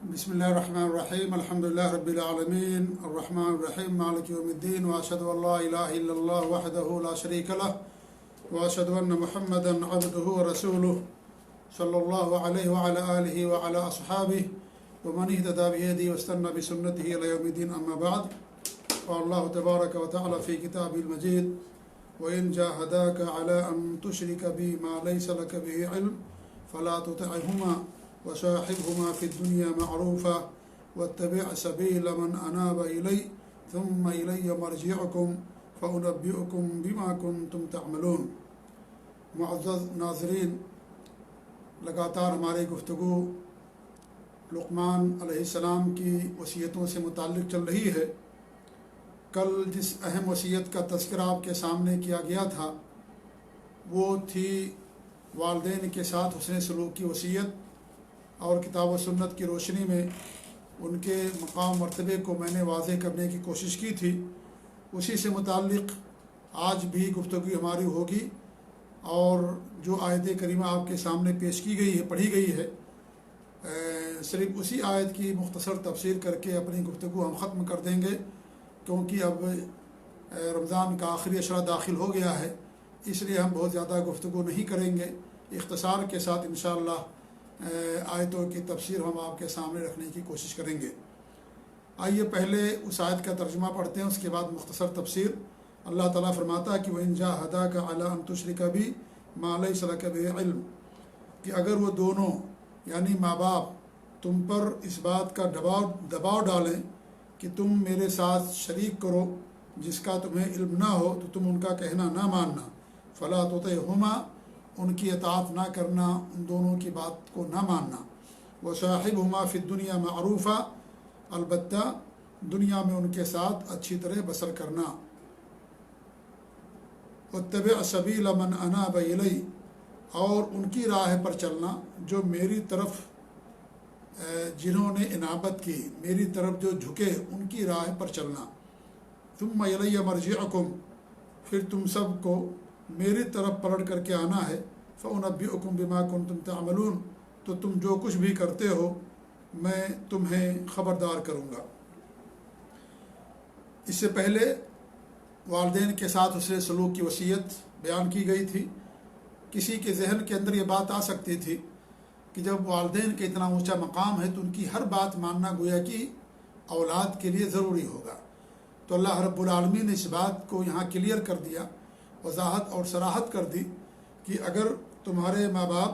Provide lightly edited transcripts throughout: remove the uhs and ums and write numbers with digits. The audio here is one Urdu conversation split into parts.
بسم الله الرحمن الرحيم الحمد لله رب العالمين الرحمن الرحيم مالك يوم الدين وأشهد أن لا إله إلا الله وحده لا شريك له وأشهد أن محمدا عبده ورسوله صلى الله عليه وعلى آله وعلى أصحابه ومن اهتدى بهديه واستنى بسنته إلى يوم الدين أما بعد. قال الله تبارك وتعالى في كتابه المجيد: وإن جاهداك على أن تشرك بي ما ليس لك به علم فلا تطعهما وصاحبهما في الدنيا معروفا واتبع سبيل من أناب إلي ثم إلي مرجعكم فأنبئكم بما كنتم تعملون. معزز ناظرین، لگاتار ہماری گفتگو لقمان علیہ السلام کی وصیتوں سے متعلق چل رہی ہے. کل جس اہم وصیت کا تذکرہ آپ کے سامنے کیا گیا تھا وہ تھی والدین کے ساتھ حسن سلوک کی وصیت، اور کتاب و سنت کی روشنی میں ان کے مقام مرتبے کو میں نے واضح کرنے کی کوشش کی تھی. اسی سے متعلق آج بھی گفتگو ہماری ہوگی، اور جو آیت کریمہ آپ کے سامنے پیش کی گئی ہے، پڑھی گئی ہے، صرف اسی آیت کی مختصر تفسیر کر کے اپنی گفتگو ہم ختم کر دیں گے، کیونکہ اب رمضان کا آخری اشرہ داخل ہو گیا ہے. اس لیے ہم بہت زیادہ گفتگو نہیں کریں گے، اختصار کے ساتھ انشاءاللہ آیتوں کی تفسیر ہم آپ کے سامنے رکھنے کی کوشش کریں گے. آئیے پہلے اس آیت کا ترجمہ پڑھتے ہیں، اس کے بعد مختصر تفسیر. اللہ تعالیٰ فرماتا ہے کہ وَإِن جَاهَدَاكَ عَلَىٰ أَن تُشْرِكَ بِي مَا لَيْسَ لَكَ بِهِ عِلْمٌ، کہ اگر وہ دونوں یعنی ماں باپ تم پر اس بات کا دباؤ ڈالیں کہ تم میرے ساتھ شریک کرو جس کا تمہیں علم نہ ہو، تو تم ان کا کہنا نہ ماننا. فَلَا تُطِعْهُمَا، ان کی اطاعت نہ کرنا، ان دونوں کی بات کو نہ ماننا. وَصَاحِبْهُمَا فِي الدُّنْيَا مَعْرُوفًا، البتہ دنیا میں ان کے ساتھ اچھی طرح بسر کرنا. وَاتَّبِعْ سَبِيلَ مَنْ أَنَابَ إِلَيَّ، اور ان کی راہ پر چلنا جو میری طرف جنہوں نے انابت کی، میری طرف جو جھکے، ان کی راہ پر چلنا. ثُمَّ إِلَيَّ مَرْجِعُكُمْ، پھر تم سب کو میری طرف پلٹ کر کے آنا ہے. فَأُنَبِّئُكُمْ بِمَا كُنتُمْ تَعْمَلُونَ، تو تم جو کچھ بھی کرتے ہو میں تمہیں خبردار کروں گا. اس سے پہلے والدین کے ساتھ حسن سلوک کی وصیت بیان کی گئی تھی. کسی کے ذہن کے اندر یہ بات آ سکتی تھی کہ جب والدین کا اتنا اونچا مقام ہے تو ان کی ہر بات ماننا گویا کہ اولاد کے لیے ضروری ہوگا. تو اللہ رب العالمین نے اس بات کو یہاں کلیئر کر دیا، وضاحت اور صراحت کر دی کہ اگر تمہارے ماں باپ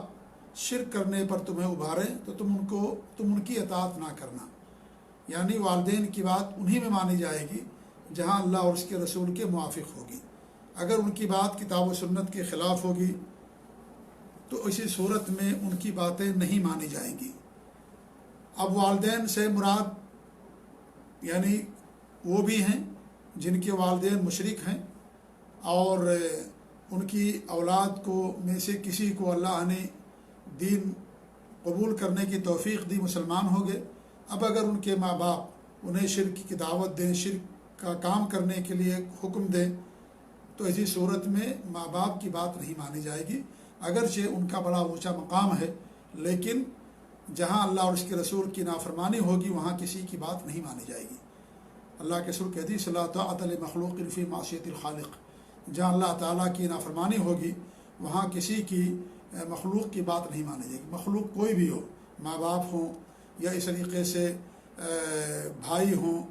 شرک کرنے پر تمہیں ابھاریں تو تم ان کی اطاعت نہ کرنا. یعنی والدین کی بات انہی میں مانی جائے گی جہاں اللہ اور اس کے رسول کے موافق ہوگی. اگر ان کی بات کتاب و سنت کے خلاف ہوگی تو اسی صورت میں ان کی باتیں نہیں مانی جائیں گی. اب والدین سے مراد یعنی وہ بھی ہیں جن کے والدین مشرک ہیں، اور ان کی اولاد کو میں سے کسی کو اللہ نے دین قبول کرنے کی توفیق دی، مسلمان ہو گئے. اب اگر ان کے ماں باپ انہیں شرک کی دعوت دیں، شرک کا کام کرنے کے لیے حکم دیں، تو ایسی صورت میں ماں باپ کی بات نہیں مانی جائے گی. اگرچہ ان کا بڑا اونچا مقام ہے، لیکن جہاں اللہ اور اس کے رسول کی نافرمانی ہوگی وہاں کسی کی بات نہیں مانی جائے گی. اللہ کے رسول کہتی صلی اللہ تعالیٰ مخلوق فی معصیت الخالق، جہاں اللہ تعالیٰ کی نافرمانی ہوگی وہاں کسی کی مخلوق کی بات نہیں مانی جائے گی. مخلوق کوئی بھی ہو، ماں باپ ہوں یا اس طریقے سے بھائی ہوں،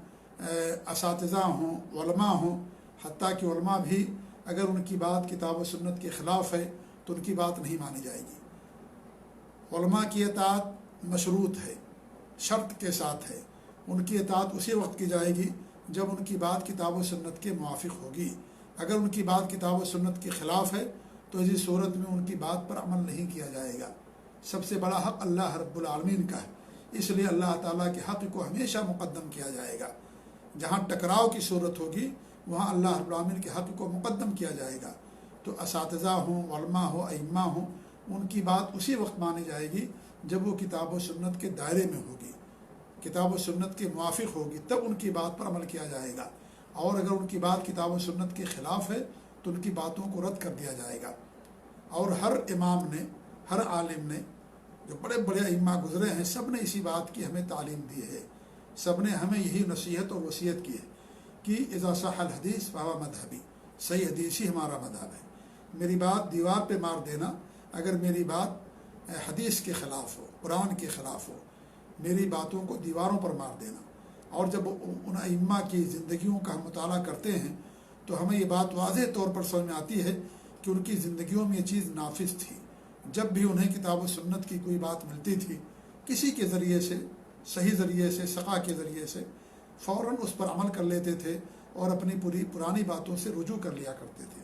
اساتذہ ہوں، علماء ہوں، حتیٰ کہ علماء بھی اگر ان کی بات کتاب و سنت کے خلاف ہے تو ان کی بات نہیں مانی جائے گی. علماء کی اطاعت مشروط ہے، شرط کے ساتھ ہے. ان کی اطاعت اسی وقت کی جائے گی جب ان کی بات کتاب و سنت کے موافق ہوگی. اگر ان کی بات کتاب و سنت کے خلاف ہے تو اسی صورت میں ان کی بات پر عمل نہیں کیا جائے گا. سب سے بڑا حق اللہ رب العالمین کا ہے، اس لیے اللہ تعالیٰ کے حق کو ہمیشہ مقدم کیا جائے گا. جہاں ٹکراؤ کی صورت ہوگی وہاں اللہ رب العالمین کے حق کو مقدم کیا جائے گا. تو اساتذہ ہوں، علماء ہوں، ائمہ ہوں، ان کی بات اسی وقت مانی جائے گی جب وہ کتاب و سنت کے دائرے میں ہوگی، کتاب و سنت کے موافق ہوگی، تب ان کی بات پر عمل کیا جائے گا. اور اگر ان کی بات کتاب و سنت کے خلاف ہے تو ان کی باتوں کو رد کر دیا جائے گا. اور ہر امام نے، ہر عالم نے جو بڑے بڑے ائمہ گزرے ہیں، سب نے اسی بات کی ہمیں تعلیم دی ہے، سب نے ہمیں یہی نصیحت اور وصیت کی ہے کہ اذا صح الحدیث فہو مذہبی، صحیح حدیث ہی ہمارا مذہب ہے۔ میری بات دیوار پہ مار دینا اگر میری بات حدیث کے خلاف ہو، قرآن کے خلاف ہو، میری باتوں کو دیواروں پر مار دینا۔ اور جب ان ائمہ کی زندگیوں کا ہم مطالعہ کرتے ہیں تو ہمیں یہ بات واضح طور پر سمجھ میں آتی ہے کہ ان کی زندگیوں میں یہ چیز نافذ تھی۔ جب بھی انہیں کتاب و سنت کی کوئی بات ملتی تھی، کسی کے ذریعے سے، صحیح ذریعے سے، ثقہ کے ذریعے سے، فوراً اس پر عمل کر لیتے تھے اور اپنی پرانی باتوں سے رجوع کر لیا کرتے تھے۔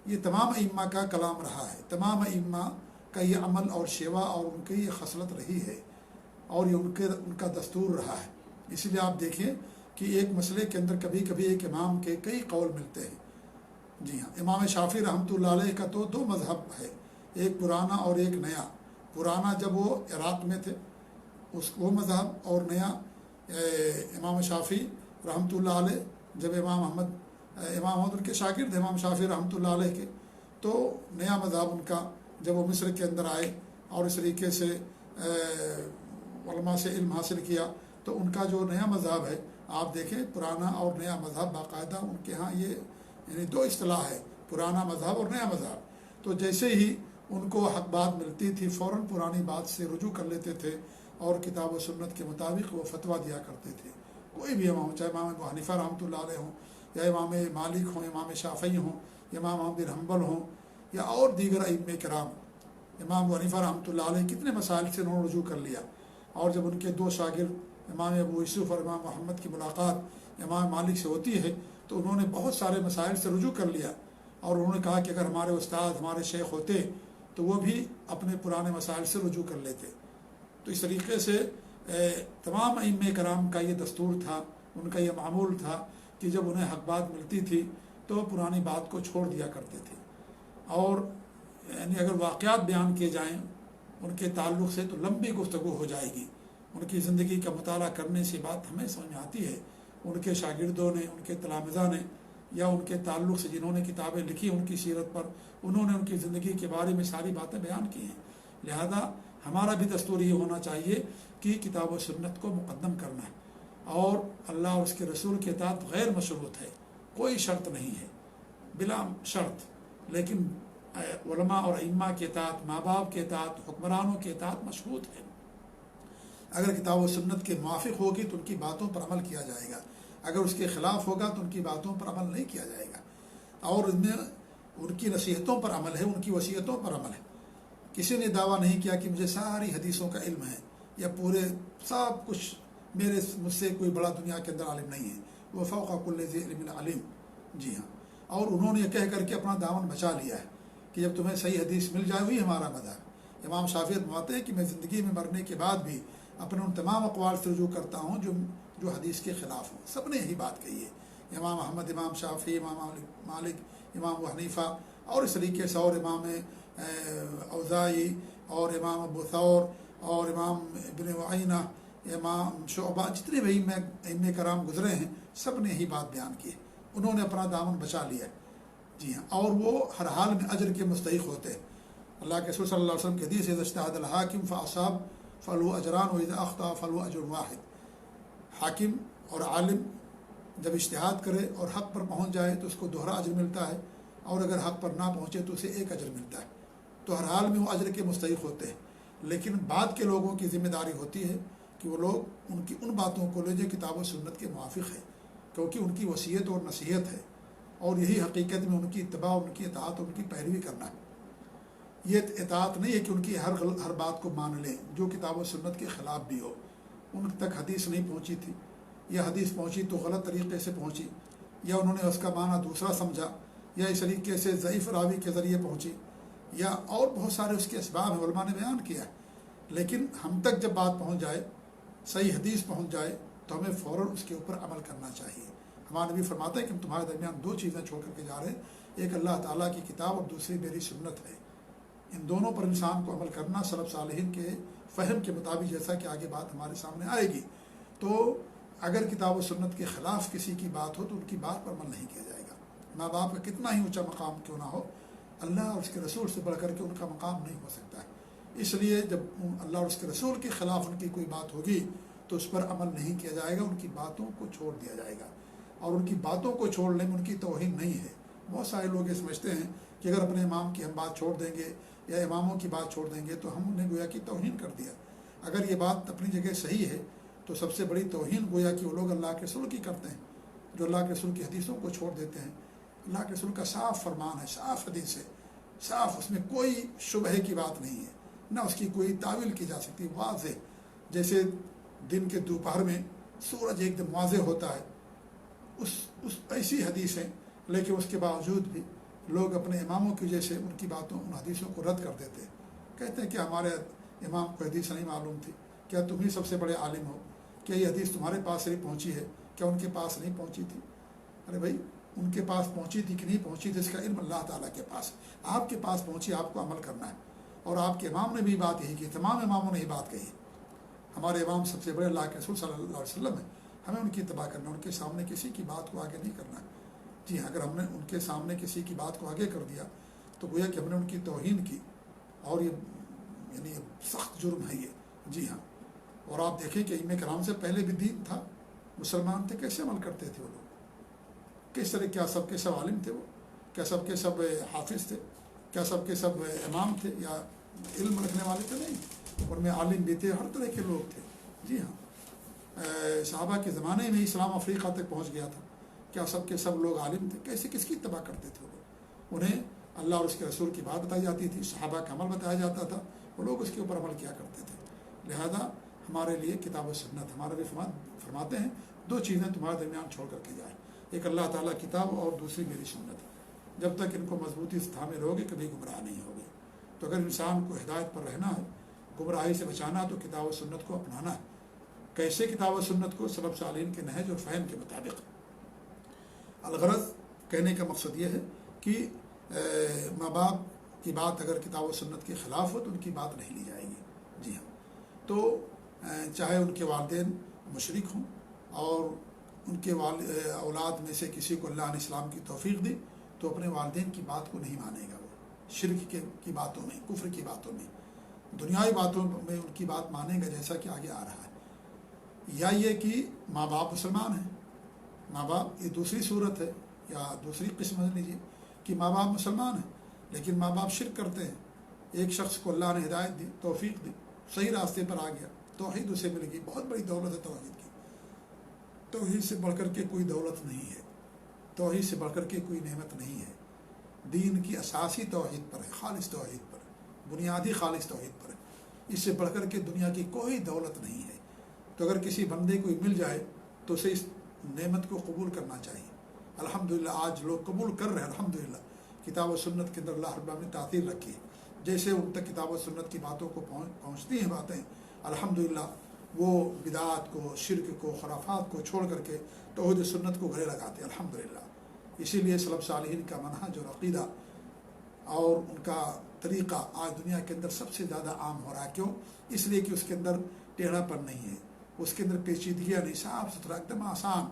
یہ تمام ائمہ کا کلام رہا ہے، تمام ائمہ کا یہ عمل اور شیوا اور ان کی یہ خصلت رہی ہے، اور یہ ان کا دستور رہا ہے۔ اس لیے آپ دیکھیں کہ ایک مسئلے کے اندر کبھی کبھی ایک امام کے کئی قول ملتے ہیں۔ جی ہاں، امام شافعی رحمۃ اللہ علیہ کا تو دو مذہب ہے، ایک پرانا اور ایک نیا۔ پرانا جب وہ عراق میں تھے وہ مذہب، اور نیا امام شافعی رحمۃ اللہ علیہ جب امام احمد ان کے شاگرد امام شافعی رحمۃ اللہ علیہ کے، تو نیا مذہب ان کا جب وہ مصر کے اندر آئے اور اس طریقے سے علماء سے علم حاصل کیا، تو ان کا جو نیا مذہب ہے، آپ دیکھیں پرانا اور نیا مذہب باقاعدہ ان کے ہاں یہ یعنی دو اصطلاح ہے، پرانا مذہب اور نیا مذہب۔ تو جیسے ہی ان کو حق بات ملتی تھی فوراً پرانی بات سے رجوع کر لیتے تھے اور کتاب و سنت کے مطابق وہ فتویٰ دیا کرتے تھے۔ کوئی بھی امام، چاہے امام ابو حنیفہ رحمۃ اللہ علیہ ہوں، یا امام مالک ہوں، امام شافعی ہوں، یا امام احمد بن حنبل ہوں، یا اور دیگر ائمہ کرام، امام ابو حنیفہ رحمۃ اللہ علیہ کتنے مسائل سے انہوں نے رجوع کر لیا۔ اور جب ان کے دو شاگرد امام ابو یوسف اور امام محمد کی ملاقات امام مالک سے ہوتی ہے تو انہوں نے بہت سارے مسائل سے رجوع کر لیا، اور انہوں نے کہا کہ اگر ہمارے استاد ہمارے شیخ ہوتے تو وہ بھی اپنے پرانے مسائل سے رجوع کر لیتے۔ تو اس طریقے سے تمام ائمہ کرام کا یہ دستور تھا، ان کا یہ معمول تھا کہ جب انہیں حق بات ملتی تھی تو پرانی بات کو چھوڑ دیا کرتے تھے۔ اور یعنی اگر واقعات بیان کیے جائیں ان کے تعلق سے تو لمبی گفتگو ہو جائے گی۔ ان کی زندگی کا مطالعہ کرنے سے بات ہمیں سمجھ میں آتی ہے، ان کے شاگردوں نے، ان کے تلامذہ نے، یا ان کے تعلق سے جنہوں نے کتابیں لکھی ان کی سیرت پر، انہوں نے ان کی زندگی کے بارے میں ساری باتیں بیان کی ہیں۔ لہذا ہمارا بھی دستور یہ ہونا چاہیے کہ کتاب و سنت کو مقدم کرنا ہے، اور اللہ اور اس کے رسول کے اطاعت غیر مشروط ہے، کوئی شرط نہیں ہے، بلا شرط، لیکن علماء اور ائمہ کے اطاعت، ماں باپ کے اطاعت، حکمرانوں کے اطاعت مشروط ہے۔ اگر کتاب و سنت کے موافق ہوگی تو ان کی باتوں پر عمل کیا جائے گا، اگر اس کے خلاف ہوگا تو ان کی باتوں پر عمل نہیں کیا جائے گا۔ اور ان میں ان کی نصیحتوں پر عمل ہے، ان کی وصیتوں پر عمل ہے۔ کسی نے دعویٰ نہیں کیا کہ مجھے ساری حدیثوں کا علم ہے، یا پورے سب کچھ مجھ سے کوئی بڑا دنیا کے اندر عالم نہیں ہے، وہ فوق کل ذی علم علیم۔ جی ہاں، اور انہوں نے یہ کہہ کر کے اپنا دامن بچا لیا ہے کہ جب تمہیں صحیح حدیث مل جائے وہی ہمارا مذہب۔ امام شافعی فرماتے ہیں کہ میں زندگی میں مرنے کے بعد بھی اپنے ان تمام اقوال سے رجوع کرتا ہوں جو حدیث کے خلاف ہوں۔ سب نے یہی بات کہی ہے، امام احمد، امام شافعی، امام مالک، امام ابو حنیفہ، اور اس طریقے سے اور امام اوزاعی اور امام ابو ثور اور امام ابن عینہ، امام شعبہ، جتنے بھی ائمہ کرام گزرے ہیں سب نے یہی بات بیان کی ہے۔ انہوں نے اپنا دامن بچا لیا ہے۔ جی ہاں، اور وہ ہر حال میں اجر کے مستحق ہوتے ہیں۔ اللہ کے رسول صلی اللہ علیہ وسلم کی حدیث ہے، اذا اجتہد الحاکم فاصاب فلہ اجران واذا اخطأ فلہ اجر واحد۔ حاکم اور عالم جب اجتہاد کرے اور حق پر پہنچ جائے تو اس کو دوہرا اجر ملتا ہے، اور اگر حق پر نہ پہنچے تو اسے ایک اجر ملتا ہے۔ تو ہر حال میں وہ اجر کے مستحق ہوتے ہیں، لیکن بعد کے لوگوں کی ذمہ داری ہوتی ہے کہ وہ لوگ ان باتوں کو لے جو کتاب و سنت کے موافق ہے، کیونکہ ان کی وصیت اور نصیحت ہے، اور یہی حقیقت میں ان کی اتباع، ان کی اطاعت، ان کی پیروی کرنا ہے۔ یہ اطاعت نہیں ہے کہ ان کی ہر بات کو مان لیں جو کتاب و سنت کے خلاف بھی ہو۔ ان تک حدیث نہیں پہنچی تھی، یا حدیث پہنچی تو غلط طریقے سے پہنچی، یا انہوں نے اس کا معنی دوسرا سمجھا، یا اس طریقے سے ضعیف راوی کے ذریعے پہنچی، یا اور بہت سارے اس کے اسباب ہیں، علماء نے بیان کیا ہے۔ لیکن ہم تک جب بات پہنچ جائے، صحیح حدیث پہنچ جائے، تو ہمیں فوراً اس کے اوپر عمل کرنا چاہیے۔ ہمارا نبی فرماتا ہے کہ ہم تمہارے درمیان دو چیزیں چھوڑ کر کے جا رہے ہیں، ایک اللہ تعالیٰ کی کتاب اور دوسری میری سنت ہے۔ ان دونوں پر انسان کو عمل کرنا سلف صالحین کے فہم کے مطابق، جیسا کہ آگے بات ہمارے سامنے آئے گی۔ تو اگر کتاب و سنت کے خلاف کسی کی بات ہو تو ان کی بات پر عمل نہیں کیا جائے گا۔ ماں باپ کا کتنا ہی اونچا مقام کیوں نہ ہو، اللہ اور اس کے رسول سے بڑھ کر کے ان کا مقام نہیں ہو سکتا ہے۔ اس لیے جب اللہ اور اس کے رسول کے خلاف ان کی کوئی بات ہوگی تو اس پر عمل نہیں کیا جائے گا، ان کی باتوں کو چھوڑ دیا جائے گا، اور ان کی باتوں کو چھوڑنے میں ان کی توہین نہیں ہے۔ بہت سارے لوگ یہ سمجھتے ہیں کہ اگر اپنے امام کی ہم بات چھوڑ دیں گے یا اماموں کی بات چھوڑ دیں گے تو ہم انہیں گویا کہ توہین کر دیا۔ اگر یہ بات اپنی جگہ صحیح ہے تو سب سے بڑی توہین گویا کہ وہ لوگ اللہ کے رسول کی کرتے ہیں جو اللہ کے رسول کی حدیثوں کو چھوڑ دیتے ہیں۔ اللہ کے رسول کا صاف فرمان ہے، صاف حدیث ہے، صاف، اس میں کوئی شبہ کی بات نہیں ہے، نہ اس کی کوئی تعویل کی جا سکتی، واضح۔ جیسے دن کے دوپہر میں سورج ایک دم واضح ہوتا ہے، اس ایسی حدیث ہے، لیکن اس کے باوجود بھی لوگ اپنے اماموں کی وجہ سے ان کی باتوں، ان حدیثوں کو رد کر دیتے ہیں، کہتے ہیں کہ ہمارے امام کو حدیث نہیں معلوم تھی، کیا تم ہی سب سے بڑے عالم ہو، کیا یہ حدیث تمہارے پاس ہی پہنچی ہے، کیا ان کے پاس نہیں پہنچی تھی؟ ارے بھائی، ان کے پاس پہنچی تھی کہ نہیں پہنچی تھی اس کا علم اللہ تعالیٰ کے پاس، آپ کے پاس پہنچی، آپ کو عمل کرنا ہے۔ اور آپ کے امام نے بھی بات یہی کی، تمام اماموں نے ہی بات کہی، ہمارے امام سب سے بڑے اللہ کے رسول صلی اللہ علیہ وسلم ہیں، ہمیں ان کی اتباع کرنا ہے، ان کے سامنے کسی کی بات کو آگے نہیں کرنا ہے۔ جی ہاں، اگر ہم نے ان کے سامنے کسی کی بات کو آگے کر دیا تو گویا کہ ہم نے ان کی توہین کی، اور یہ یعنی سخت جرم ہے یہ۔ جی ہاں، اور آپ دیکھیں کہ ائمہ کرام سے پہلے بھی دین تھا، مسلمان تھے، کیسے عمل کرتے تھے وہ لوگ، کس طرح، کیا سب کے سب عالم تھے وہ، کیا سب کے سب حافظ تھے، کیا سب کے سب امام تھے یا علم رکھنے والے تھے؟ نہیں، ان میں عالم بھی تھے، ہر طرح کے لوگ تھے۔ جی ہاں، صحابہ کے زمانے میں اسلام افریقہ تک پہنچ گیا تھا، کیا سب کے سب لوگ عالم تھے؟ کیسے، کس کی اتباع کرتے تھے وہ لوگ؟ انہیں اللہ اور اس کے رسول کی بات بتائی جاتی تھی، صحابہ کا عمل بتایا جاتا تھا، وہ لوگ اس کے اوپر عمل کیا کرتے تھے۔ لہذا ہمارے لیے کتاب و سنت، ہمارے بھی فرماتے ہیں دو چیزیں تمہارے درمیان چھوڑ کر کے جائیں، ایک اللہ تعالیٰ کتاب اور دوسری میری سنت، جب تک ان کو مضبوطی سے تھامے رہوگے کبھی گمراہ نہیں ہوگے۔ تو اگر انسان کو ہدایت پر رہنا ہے، گمراہی سے بچانا، تو کتاب و سنت کو اپنانا ہے۔ کیسے کتاب و سنت کو؟ سلف صالحین کے نہج اور فہم کے مطابق۔ الغرض کہنے کا مقصد یہ ہے کہ ماں باپ کی بات اگر کتاب و سنت کے خلاف ہو تو ان کی بات نہیں لی جائے گی۔ جی ہاں، تو چاہے ان کے والدین مشرک ہوں اور ان کے اولاد میں سے کسی کو اللہ نے اسلام کی توفیق دی تو اپنے والدین کی بات کو نہیں مانے گا، وہ شرک کی باتوں میں، کفر کی باتوں میں، دنیاوی باتوں میں ان کی بات مانے گا، جیسا کہ آگے آ رہا ہے۔ یا یہ کہ ماں باپ مسلمان ہیں، ماں باپ، یہ دوسری صورت ہے یا دوسری قسم سمجھ لیجیے کہ ماں باپ مسلمان ہیں لیکن ماں باپ شرک کرتے ہیں۔ ایک شخص کو اللہ نے ہدایت دی، توفیق دی، صحیح راستے پر آ گیا، توحید اسے مل گئی، بہت بڑی دولت ہے توحید کی۔ توحید سے بڑھ کر کے کوئی دولت نہیں ہے، توحید سے بڑھ کر کے کوئی نعمت نہیں ہے۔ دین کی اساسی توحید پر ہے، خالص توحید پر، بنیادی خالص توحید پر ہے، اس سے بڑھ کر کے دنیا کی کوئی دولت نہیں ہے۔ تو اگر کسی بندے کو مل جائے تو اسے اس نعمت کو قبول کرنا چاہیے۔ الحمدللہ آج لوگ قبول کر رہے ہیں، الحمدللہ کتاب و سنت کے اندر اللہ رب العالمین نے تاثیر رکھی ہے، جیسے ان تک کتاب و سنت کی باتوں کو پہنچتی ہیں باتیں، الحمدللہ وہ بدعات کو، شرک کو، خرافات کو چھوڑ کر کے توحید و سنت کو گلے لگاتے ہیں، الحمدللہ۔ اسی لیے سلف صالحین کا منہج اور عقیدہ اور ان کا طریقہ آج دنیا کے اندر سب سے زیادہ عام ہو رہا ہے۔ کیوں؟ اس لیے کہ اس کے اندر ٹیڑھا پن نہیں ہے، اس کے اندر پیچیدگیاں نہیں، صاف ستھرا، ایک دم آسان،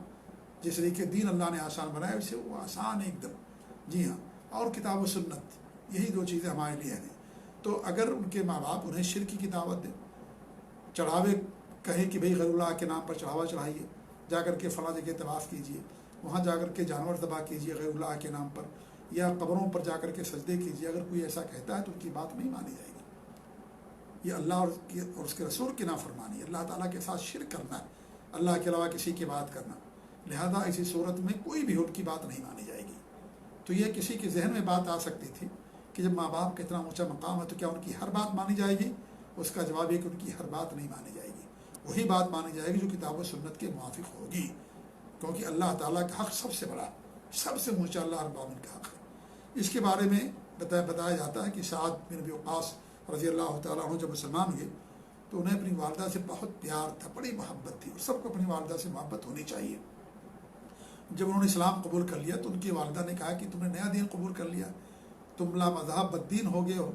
جس طریقے دین اللہ نے آسان بنایا اسے وہ آسان ہے ایک دم۔ جی ہاں، اور کتاب و سنت، یہی دو چیزیں ہمارے لیے ہیں۔ تو اگر ان کے ماں باپ انہیں شرک کی دعوت دیں، چڑھاوے کہیں کہ بھئی غیر اللہ کے نام پر چڑھاوا چڑھائیے، جا کر کے فلاں جگہ طواف کیجیے، وہاں جا کر کے جانور ذبح کیجیے غیر اللہ کے نام پر، یا قبروں پر جا کر کے سجدے کیجیے، اگر کوئی ایسا کہتا ہے تو ان کی بات نہیں مانی جائے گی۔ یہ اللہ اور اس کے رسول کی نافرمانی ہے، اللہ تعالیٰ کے ساتھ شرک کرنا ہے، اللہ کے علاوہ کسی کی بات کرنا، لہذا اسی صورت میں کوئی بھی ان کی بات نہیں مانی جائے گی۔ تو یہ کسی کے ذہن میں بات آ سکتی تھی کہ جب ماں باپ کا اتنا اونچا مقام ہے تو کیا ان کی ہر بات مانی جائے گی؟ اس کا جواب یہ کہ ان کی ہر بات نہیں مانی جائے گی، وہی بات مانی جائے گی جو کتاب و سنت کے موافق ہوگی، کیونکہ اللہ تعالیٰ کا حق سب سے بڑا، سب سے اونچا اللہ رب العالمین کا حق ہے۔ اس کے بارے میں بتایا جاتا ہے کہ سعد بن ابی وقاص رضی اللہ تعالیٰ عنہ جب مسلمان ہوئے تو انہیں اپنی والدہ سے بہت پیار تھا، بڑی محبت تھی، اور سب کو اپنی والدہ سے محبت ہونی چاہیے۔ جب انہوں نے اسلام قبول کر لیا تو ان کی والدہ نے کہا کہ تم نے نیا دین قبول کر لیا، تم لا مذہب بددین ہو گئے ہو۔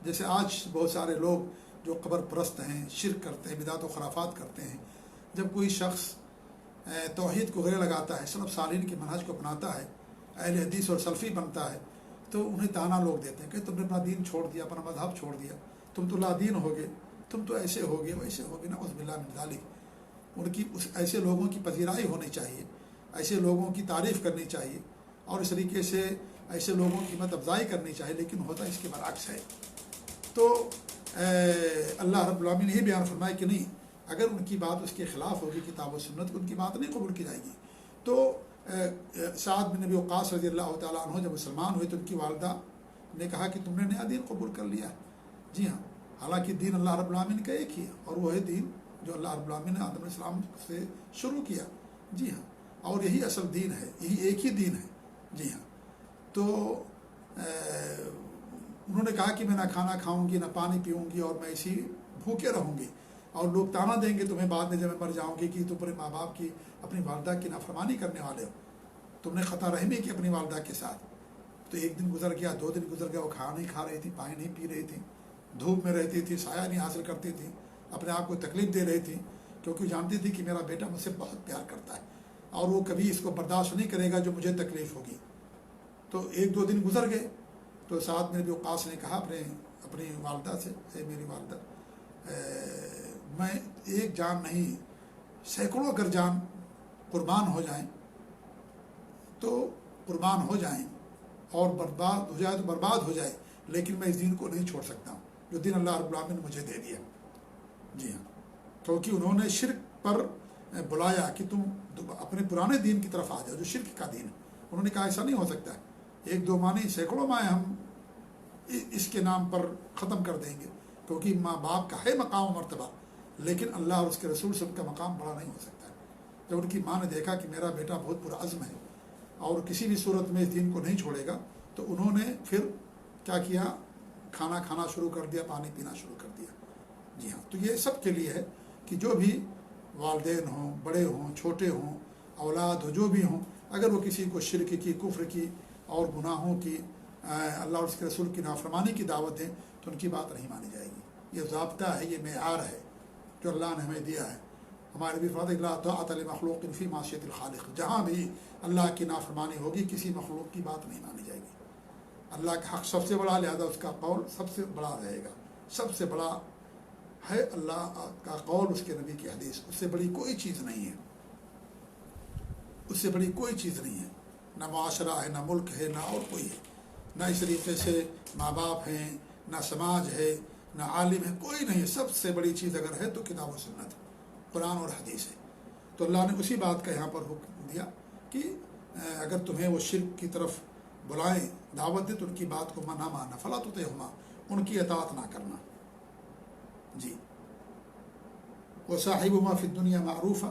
جیسے آج بہت سارے لوگ جو قبر پرست ہیں، شرک کرتے ہیں، بدعت و خرافات کرتے ہیں، جب کوئی شخص توحید کو گلے لگاتا ہے، سلف صالحین کے منہج کو اپناتا ہے، اہل حدیث اور سلفی بنتا ہے، تو انہیں تانا لوگ دیتے ہیں کہ تم نے اپنا دین چھوڑ دیا، اپنا مذہب چھوڑ دیا، تم تو لادین ہوگے، تم تو ایسے ہوگے ویسے ہوگے، نعوذ باللہ من ذالک۔ ان کی ایسے لوگوں کی پذیرائی ہونی چاہیے، ایسے لوگوں کی تعریف کرنی چاہیے، اور اس طریقے سے ایسے لوگوں کی مت افزائی کرنی چاہیے، لیکن ہوتا اس کے برعکس ہے۔ تو اللہ رب العالمین یہ بیان فرمائے کہ نہیں، اگر ان کی بات اس کے خلاف ہوگی کتاب و سنت، ان کی بات نہیں قبول کی جائے گی۔ تو سعد بن ابی وقاص رضی اللہ تعالیٰ عنہ جب مسلمان ہوئے تو ان کی والدہ نے کہا کہ تم نے نیا دین قبول کر لیا ہے۔ جی ہاں، حالانکہ دین اللہ رب العالمین کا ایک ہی ہے، اور وہ ہے دین جو اللہ رب العالمین نے آدم علیہ السلام سے شروع کیا۔ جی ہاں، اور یہی اصل دین ہے، یہی ایک ہی دین ہے۔ جی ہاں، تو انہوں نے کہا کہ میں نہ کھانا کھاؤں گی، نہ پانی پیوں گی، اور میں اسی بھوکے رہوں گی، اور لوگ تانا دیں گے تمہیں بعد میں جب میں مر جاؤں گی کہ تم اپنے ماں باپ کی، اپنی والدہ کی نافرمانی کرنے والے ہو، تم نے خطا رحمی کی اپنی والدہ کے ساتھ۔ تو ایک دن گزر گیا، 2 دن گزر گیا، وہ کھانا نہیں کھا رہی تھی، پانی نہیں پی رہی تھی، دھوپ میں رہتی تھی، سایہ نہیں حاصل کرتی تھی، اپنے آپ کو تکلیف دے رہی تھی، کیونکہ جانتی تھی کہ میرا بیٹا مجھ سے بہت پیار کرتا ہے اور وہ کبھی اس کو برداشت نہیں کرے گا جو مجھے تکلیف ہوگی۔ تو 1-2 دن گزر گئے تو سعد بن ابی وقاص نے کہا اپنی والدہ سے، اے میری والدہ، میں ایک جان نہیں، سینکڑوں اگر جان قربان ہو جائیں تو قربان ہو جائیں، اور برباد ہو جائے تو برباد ہو جائے، لیکن میں اس دین کو نہیں چھوڑ سکتا ہوں جو دین اللہ رب العالمین نے مجھے دے دیا۔ جی ہاں، کیونکہ انہوں نے شرک پر بلایا کہ تم اپنے پرانے دین کی طرف آ جاؤ جو شرک کا دین ہے۔ انہوں نے کہا ایسا نہیں ہو سکتا ہے، 1-2 ماہ نہیں، سینکڑوں ماہ ہم اس کے نام پر ختم کر دیں گے، کیونکہ ماں باپ کا ہے مقام و مرتبہ، لیکن اللہ اور اس کے رسول سب کا مقام بڑا نہیں ہو سکتا ہے۔ جب ان کی ماں نے دیکھا کہ میرا بیٹا بہت پرعزم ہے اور کسی بھی صورت میں اس دین کو نہیں چھوڑے گا، تو انہوں نے پھر کیا کیا، کھانا کھانا شروع کر دیا، پانی پینا شروع کر دیا۔ جی ہاں، تو یہ سب کے لیے ہے کہ جو بھی والدین ہوں، بڑے ہوں، چھوٹے ہوں، اولاد ہو، جو بھی ہوں، اگر وہ کسی کو شرک کی، کفر کی اور گناہوں کی، اللہ اور اس کے رسول کی نافرمانی کی دعوت دیں تو ان کی بات نہیں مانی جائے گی۔ یہ ضابطہ ہے، یہ معیار ہے جو اللہ نے ہمیں دیا ہے۔ ہمارے نبی فرماتے ہیں لا طاعۃ لمخلوق فی معصیۃ الخالق، جہاں بھی اللہ کی نافرمانی ہوگی کسی مخلوق کی بات نہیں مانی جائے گی۔ اللہ کا حق سب سے بڑا، لہذا اس کا قول سب سے بڑا رہے گا، سب سے بڑا ہے اللہ کا قول، اس کے نبی کی حدیث، اس سے بڑی کوئی چیز نہیں ہے، اس سے بڑی کوئی چیز نہیں ہے، نہ معاشرہ ہے، نہ ملک ہے، نہ اور کوئی ہے، نہ اس طریقے سے ماں باپ ہیں، نہ سماج ہے، نہ عالم ہے، کوئی نہیں ہے۔ سب سے بڑی چیز اگر ہے تو کتاب و سنت، قرآن اور حدیث ہے۔ تو اللہ نے اسی بات کا یہاں پر حکم دیا کہ اگر تمہیں وہ شرک کی طرف بلائیں، دعوت دے، تو ان کی بات کو نہ ماننا، فلا تطعہما، ان کی اطاعت نہ کرنا۔ جی، وصاحبہما فی الدنیا معروفا،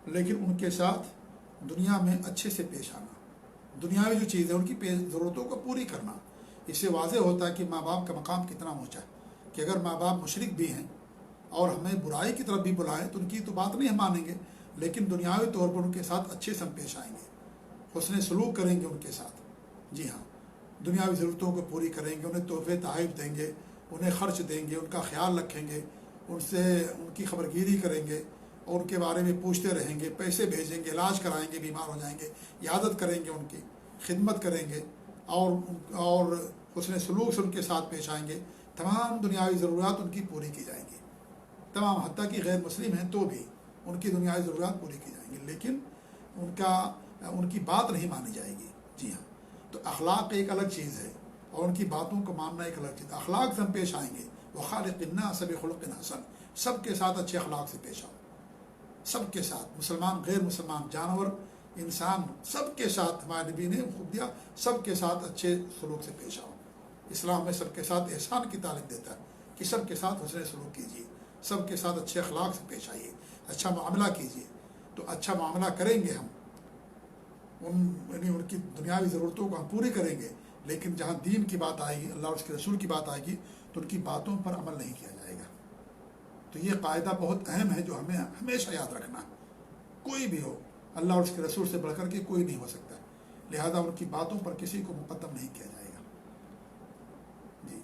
لیکن ان کے ساتھ دنیا میں اچھے سے پیش آنا، دنیاوی جو چیز ہے ان کی ضرورتوں کو پوری کرنا۔ اس سے واضح ہوتا ہے کہ ماں باپ کا مقام کتنا اونچا ہے، کہ اگر ماں باپ مشرک بھی ہیں اور ہمیں برائی کی طرف بھی بلائیں تو ان کی تو بات نہیں ہم مانیں گے، لیکن دنیاوی طور پر ان کے ساتھ اچھے سے ہم پیش آئیں گے، حسن سلوک کریں گے ان کے ساتھ۔ جی ہاں، دنیاوی ضرورتوں کو پوری کریں گے، انہیں تحفے تحائف دیں گے، انہیں خرچ دیں گے، ان کا خیال رکھیں گے، ان سے ان کی خبرگیری کریں گے، اور ان کے بارے میں پوچھتے رہیں گے، پیسے بھیجیں گے، علاج کرائیں گے، بیمار ہو جائیں گے، عیادت کریں گے، ان کی خدمت کریں گے، اور حسن سلوک سے ان کے ساتھ پیش آئیں گے۔ تمام دنیاوی ضروریات ان کی پوری کی جائیں گی، تمام، حتیٰ کہ غیر مسلم ہیں تو بھی ان کی دنیاوی ضروریات پوری کی جائیں گی، لیکن ان کی بات نہیں مانی جائے گی۔ جی ہاں، تو اخلاق ایک الگ چیز ہے اور ان کی باتوں کو ماننا ایک الگ چیز ہے۔ اخلاق سے ہم پیش آئیں گے، وخالق الناس بخلق حسن، سب کے ساتھ اچھے اخلاق سے پیش آؤ، سب کے ساتھ، مسلمان، غیر مسلمان، جانور، انسان، سب کے ساتھ ہمارے نبی نے خوب دیا، سب کے ساتھ اچھے سلوک سے پیش آؤ۔ اسلام میں سب کے ساتھ احسان کی تعلیم دیتا ہے کہ سب کے ساتھ حسن سلوک کیجیے، سب کے ساتھ اچھے اخلاق سے پیش آئیے، اچھا معاملہ کیجیے۔ تو اچھا معاملہ کریں گے ہم، یعنی ان کی دنیاوی ضرورتوں کو ہم پوری کریں گے، لیکن جہاں دین کی بات آئے گی، اللہ اور اس کے رسول کی بات آئے گی، تو ان کی باتوں پر عمل نہیں کیا جائے گا۔ تو یہ قاعدہ بہت اہم ہے جو ہمیں ہمیشہ یاد رکھنا ہے، کوئی بھی ہو، اللہ اور اس کے رسول سے بڑھ کر کے کوئی نہیں ہو سکتا، لہذا ان کی باتوں پر کسی کو مقدم نہیں کیا جائے گا۔ جی،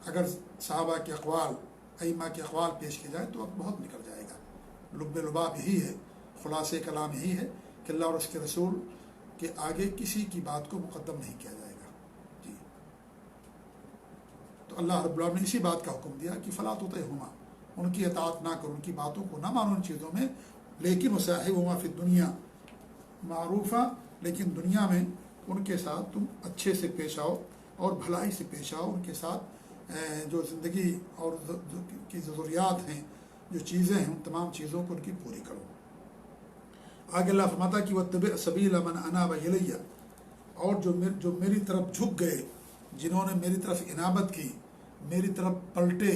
اگر صحابہ کے اقوال، ائمہ کے اقوال پیش کیے جائیں تو وقت بہت نکل جائے گا۔ لب لباب یہی ہے، خلاصہ کلام یہی ہے کہ اللہ اور اس کے رسول کے آگے کسی کی بات کو مقدم نہیں کیا جائے گا۔ جی، تو تو اللہ رب العالمین نے اسی بات کا حکم دیا کہ فلا تطعهما، ان کی اطاعت نہ کرو، ان کی باتوں کو نہ مانو ان چیزوں میں، لیکن وصاحبهما فی الدنیا معروفہ، لیکن دنیا میں ان کے ساتھ تم اچھے سے پیش آؤ اور بھلائی سے پیش آؤ، ان کے ساتھ جو زندگی اور کی ضروریات ہیں، جو چیزیں ہیں، ان تمام چیزوں کو ان کی پوری کرو۔ آگے اللہ فرماتا کہ واتبع سبیل من اناب الی، اور جو میری طرف جھک گئے، جنہوں نے میری طرف انابت کی، میری طرف پلٹے